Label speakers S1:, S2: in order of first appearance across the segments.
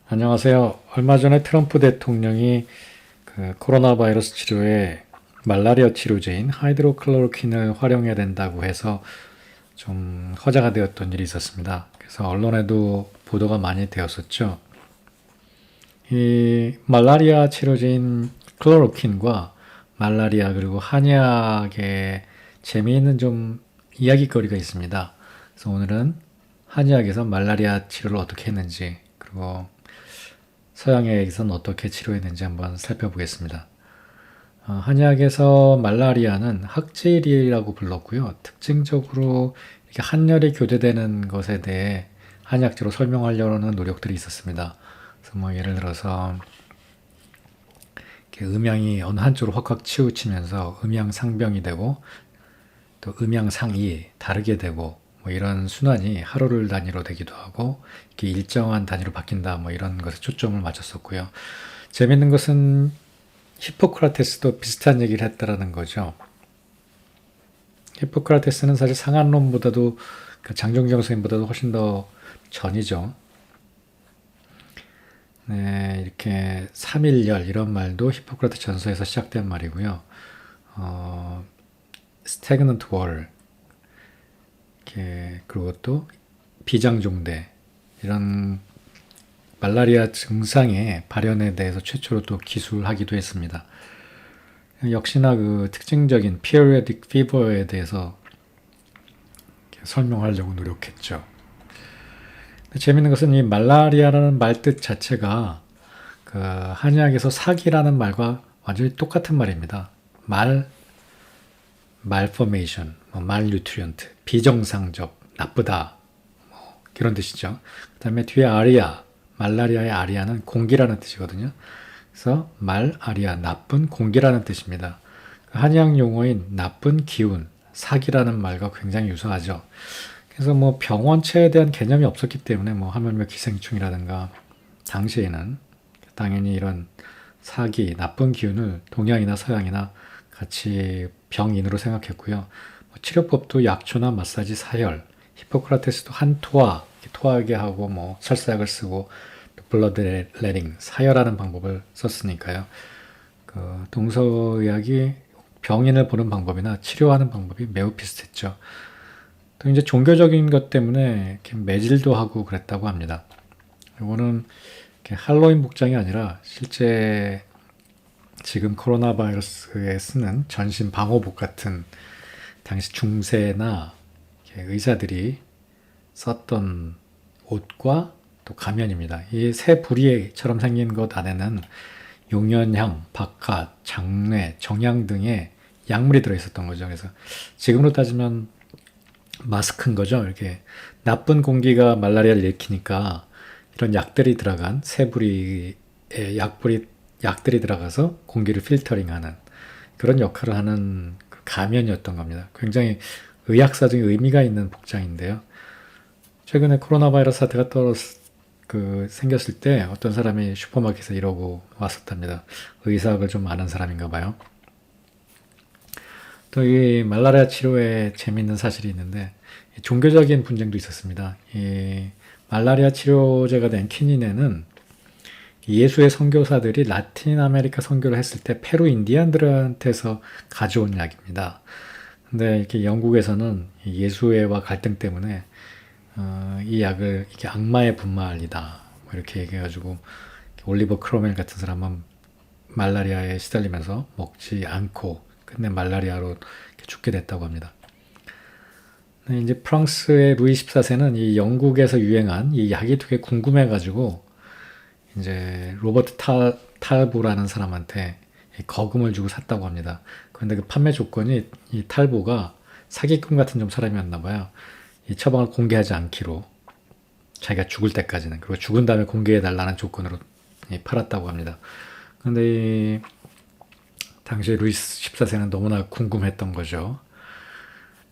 S1: 안녕하세요. 얼마 전에 트럼프 대통령이 코로나 바이러스 치료에 말라리아 치료제인 하이드로클로로킨을 활용해야 된다고 해서 좀 화제가 되었던 일이 있었습니다. 그래서 언론에도 보도가 많이 되었었죠. 이 말라리아 치료제인 클로로킨과 말라리아 그리고 한의학에 재미있는 좀 이야기거리가 있습니다. 그래서 오늘은 한의학에서 말라리아 치료를 어떻게 했는지 그리고 서양에서는 어떻게 치료했는지 한번 살펴보겠습니다. 한의학에서 말라리아는 학제일이라고 불렀고요. 특징적으로 이렇게 한열이 교대되는 것에 대해 한의학적으로 설명하려는 노력들이 있었습니다. 그래서 뭐 예를 들어서 이렇게 음양이 어느 한쪽으로 확확 치우치면서 음양상병이 되고 또 음양상이 다르게 되고 뭐 이런 순환이 하루를 단위로 되기도 하고 이렇게 일정한 단위로 바뀐다 뭐 이런 것에 초점을 맞췄었고요. 재밌는 것은 히포크라테스도 비슷한 얘기를 했다라는 거죠. 히포크라테스는 사실 상한론보다도 장종경 선생님보다도 훨씬 더 전이죠. 네, 이렇게 삼일열 이런 말도 히포크라테스 전서에서 시작된 말이고요. 스태그넌트 월 그리고 또 비장종대 이런 말라리아 증상의 발현에 대해서 최초로 또 기술하기도 했습니다. 역시나 그 특징적인 periodic fever에 대해서 설명하려고 노력했죠. 재밌는 것은 이 말라리아라는 말 뜻 자체가 그 한의학에서 사기라는 말과 완전히 똑같은 말입니다. malformation, malnutrient, 비정상적, 나쁘다 뭐 이런 뜻이죠. 그 다음에 뒤에 아리아, 말라리아의 아리아는 공기라는 뜻이거든요. 그래서 말아리아, 나쁜 공기라는 뜻입니다. 한의학 용어인 나쁜 기운, 사기라는 말과 굉장히 유사하죠. 그래서 뭐 병원체에 대한 개념이 없었기 때문에 뭐 하물며 기생충이라든가 당시에는 당연히 이런 사기, 나쁜 기운을 동양이나 서양이나 같이 병인으로 생각했고요. 치료법도 약초나 마사지, 사열, 히포크라테스도 한토화, 토하게 하고 뭐 설사약을 쓰고 블러드 레링, 사열하는 방법을 썼으니까요. 그 동서의학이 병인을 보는 방법이나 치료하는 방법이 매우 비슷했죠. 또 이제 종교적인 것 때문에 이렇게 매질도 하고 그랬다고 합니다. 이거는 할로윈 복장이 아니라 실제 지금 코로나 바이러스에 쓰는 전신 방호복 같은 당시 중세나 의사들이 썼던 옷과 또 가면입니다. 이 새 부리처럼 생긴 것 안에는 용연향, 박하, 장뇌, 정향 등의 약물이 들어있었던 거죠. 그래서 지금으로 따지면 마스크인 거죠. 이렇게 나쁜 공기가 말라리아를 일으키니까 이런 약들이 들어간 새 부리의 약들이 들어가서 공기를 필터링하는 그런 역할을 하는 그 가면이었던 겁니다. 굉장히 의학사적인 의미가 있는 복장인데요. 최근에 코로나 바이러스 사태가 생겼을 때 어떤 사람이 슈퍼마켓에서 이러고 왔었답니다. 의사학을 좀 아는 사람인가 봐요. 또 이 말라리아 치료에 재미있는 사실이 있는데 종교적인 분쟁도 있었습니다. 이 말라리아 치료제가 된 키닌에는 예수의 선교사들이 라틴 아메리카 선교를 했을 때 페루 인디안들한테서 가져온 약입니다. 근데 이렇게 영국에서는 예수회와 갈등 때문에 이 약을 이게 악마의 분말이다 뭐 이렇게 얘기해가지고 올리버 크로멜 같은 사람은 말라리아에 시달리면서 먹지 않고 끝내 말라리아로 죽게 됐다고 합니다. 네, 이제 프랑스의 루이 14세는 이 영국에서 유행한 이 약이 되게 궁금해가지고 이제 로버트 탈보라는 사람한테 거금을 주고 샀다고 합니다. 그런데 그 판매 조건이 이 탈보가 사기꾼 같은 좀 사람이었나 봐요. 이 처방을 공개하지 않기로 자기가 죽을 때까지는 그리고 죽은 다음에 공개해달라는 조건으로 팔았다고 합니다. 그런데 당시 루이스 14세는 너무나 궁금했던 거죠.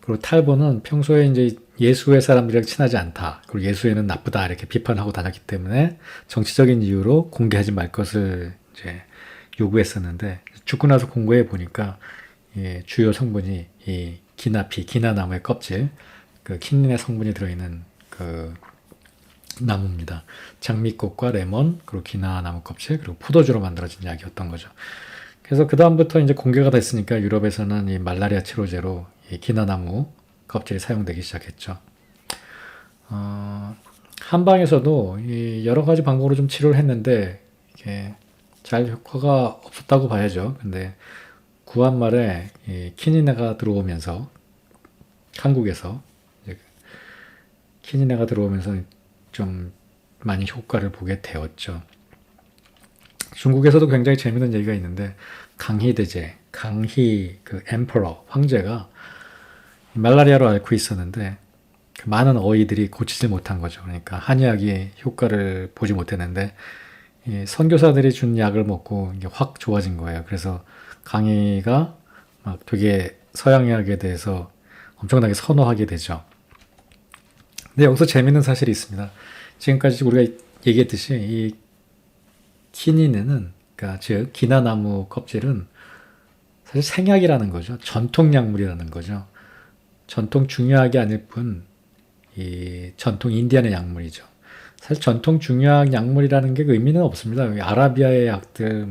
S1: 그리고 탈보는 평소에 이제 예수의 사람들이랑 친하지 않다. 그리고 예수회는 나쁘다. 이렇게 비판하고 다녔기 때문에 정치적인 이유로 공개하지 말 것을 이제 요구했었는데 죽고 나서 공개해 보니까 주요 성분이 이 기나나무의 껍질, 그 키닌의 성분이 들어있는 그 나무입니다. 장미꽃과 레몬, 그리고 기나 나무 껍질, 그리고 포도주로 만들어진 약이었던 거죠. 그래서 그 다음부터 이제 공개가 됐으니까 유럽에서는 이 말라리아 치료제로 이 기나 나무 껍질이 사용되기 시작했죠. 한방에서도 이 여러 가지 방법으로 좀 치료를 했는데 이게 잘 효과가 없었다고 봐야죠. 근데 구한 말에 이 키니네가 들어오면서 한국에서 이제 키니네가 들어오면서 좀 많이 효과를 보게 되었죠. 중국에서도 굉장히 재밌는 얘기가 있는데 강희 대제, 강희 그 엠퍼러 황제가 말라리아로 앓고 있었는데 그 많은 어이들이 고치지 못한 거죠. 그러니까 한약이 효과를 보지 못했는데 이 선교사들이 준 약을 먹고 이게 확 좋아진 거예요. 그래서 강희가 막 되게 서양약에 대해서 엄청나게 선호하게 되죠. 근데 여기서 재밌는 사실이 있습니다. 지금까지 우리가 얘기했듯이 이 키니네는 그러니까 즉 기나나무 껍질은 사실 생약이라는 거죠. 전통 약물이라는 거죠. 전통 중요하게 아닐 뿐 이 전통 인디안의 약물이죠. 사실 전통 중요한 약물이라는 게 의미는 없습니다. 아라비아의 약들,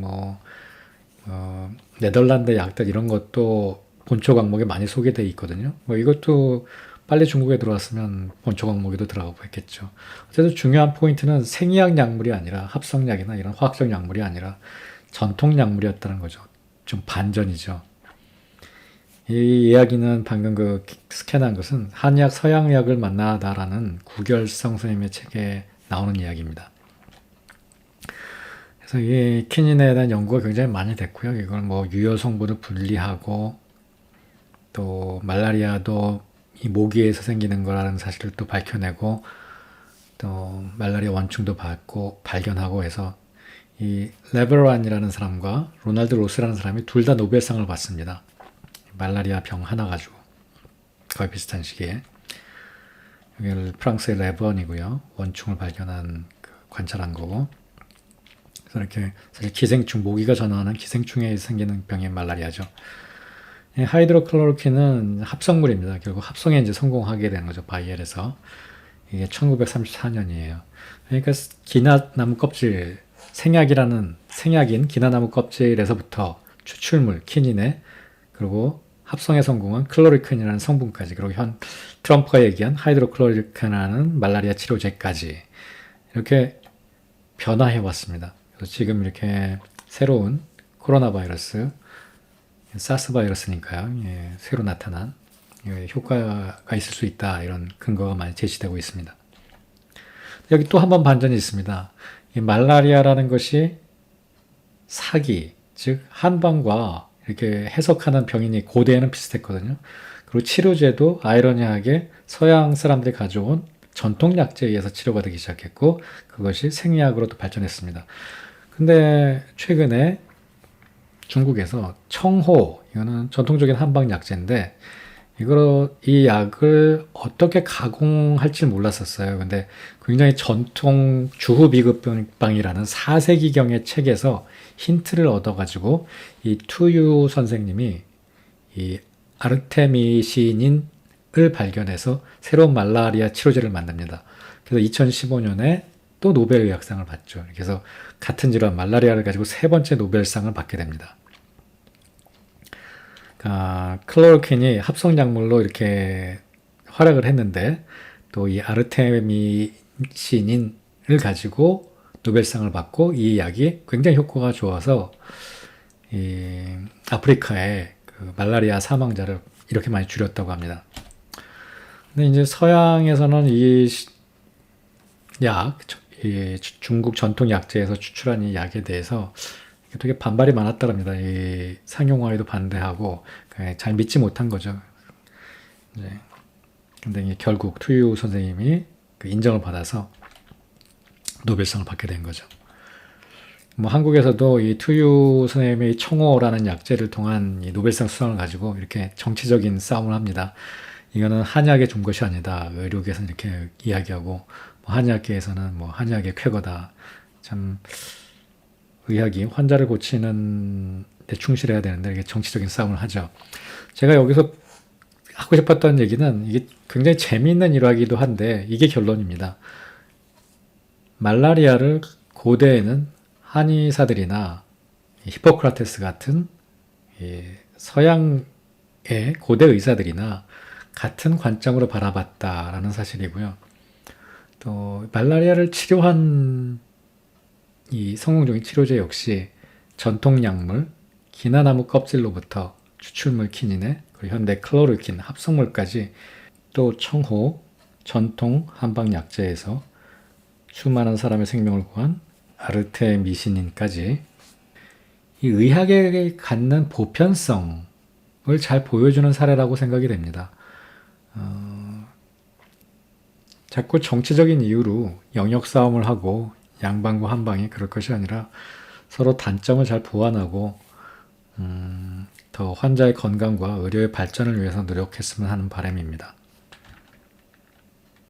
S1: 네덜란드 약들 이런 것도 본초 과목에 많이 소개되어 있거든요. 뭐 이것도 빨리 중국에 들어왔으면 본초 과목에도 들어가고 했겠죠. 어쨌든 중요한 포인트는 생의학 약물이 아니라 합성약이나 이런 화학적 약물이 아니라 전통 약물이었다는 거죠. 좀 반전이죠. 이 이야기는 방금 그 스캔한 것은 한의학, 서양의학을 만나다라는 구결성 선생님의 책에 나오는 이야기입니다. 그래서 이 키닌에 대한 연구가 굉장히 많이 됐고요. 이걸 뭐 유효 성분을 분리하고 또 말라리아도 이 모기에서 생기는 거라는 사실을 또 밝혀내고 또 말라리아 원충도 받고 발견하고 해서 이 레버란이라는 사람과 로날드 로스라는 사람이 둘 다 노벨상을 받습니다. 말라리아 병 하나 가지고 거의 비슷한 시기에 여기를 프랑스의 레번이고요. 원충을 발견한 관찰한 거고 그래서 이렇게 사실 기생충 모기가 전화하는 기생충에 생기는 병이 말라리아죠. 하이드로클로로킨은 합성물입니다. 결국 합성에 이제 성공하게 되는 거죠. 바이엘에서 이게 1934년이에요. 그러니까 기나나무 껍질 생약인 기나나무 껍질에서부터 추출물 키닌에 그리고 합성에 성공한 클로리킨이라는 성분까지 그리고 트럼프가 얘기한 하이드로클로리킨이라는 말라리아 치료제까지 이렇게 변화해 왔습니다. 그래서 지금 이렇게 새로운 코로나 바이러스, 사스 바이러스니까요. 예, 새로 나타난 효과가 있을 수 있다 이런 근거가 많이 제시되고 있습니다. 여기 또 한 번 반전이 있습니다. 이 말라리아라는 것이 사기, 즉 한방과 이렇게 해석하는 병인이 고대에는 비슷했거든요. 그리고 치료제도 아이러니하게 서양 사람들이 가져온 전통 약제에 의해서 치료가 되기 시작했고 그것이 생의학으로도 발전했습니다. 근데 최근에 중국에서 청호, 이거는 전통적인 한방 약제인데 이 약을 어떻게 가공할지 몰랐었어요. 근데 굉장히 전통 주후비급방이라는 4세기경의 책에서 힌트를 얻어가지고 이 투유 선생님이 이 아르테미신인을 발견해서 새로운 말라리아 치료제를 만듭니다. 그래서 2015년에 또 노벨의학상을 받죠. 그래서 같은 질환 말라리아를 가지고 세 번째 노벨상을 받게 됩니다. 클로로킨이 합성약물로 이렇게 활약을 했는데 또 이 아르테미신인을 가지고 노벨상을 받고 이 약이 굉장히 효과가 좋아서 이 아프리카의 그 말라리아 사망자를 이렇게 많이 줄였다고 합니다. 근데 이제 서양에서는 이 중국 전통 약재에서 추출한 이 약에 대해서 되게 반발이 많았다랍니다. 이 상용화에도 반대하고 잘 믿지 못한 거죠. 근데 결국 투유 선생님이 그 인정을 받아서 노벨상을 받게 된 거죠. 뭐 한국에서도 이 투유 선생님의 청호라는 약재를 통한 이 노벨상 수상을 가지고 이렇게 정치적인 싸움을 합니다. 이거는 한의학에 준 것이 아니다. 의료계에서는 이렇게 이야기하고 뭐 한의학계에서는 뭐 한의학의 쾌거다. 참 의학이 환자를 고치는 데 충실해야 되는데 이게 정치적인 싸움을 하죠. 제가 여기서 하고 싶었던 얘기는 이게 굉장히 재미있는 일화이기도 한데 이게 결론입니다. 말라리아를 고대에는 한의사들이나 히포크라테스 같은 서양의 고대 의사들이나 같은 관점으로 바라봤다라는 사실이고요. 또 말라리아를 치료한 이 성공적인 치료제 역시 전통 약물, 기나나무 껍질로부터 추출물 키닌에 그리고 현대 클로르킨 합성물까지 또 청호 전통 한방약재에서 수많은 사람의 생명을 구한 아르테미시닌까지 이 의학에 갖는 보편성을 잘 보여주는 사례라고 생각이 됩니다. 자꾸 정치적인 이유로 영역 싸움을 하고 양방과 한방이 그럴 것이 아니라 서로 단점을 잘 보완하고 더 환자의 건강과 의료의 발전을 위해서 노력했으면 하는 바람입니다.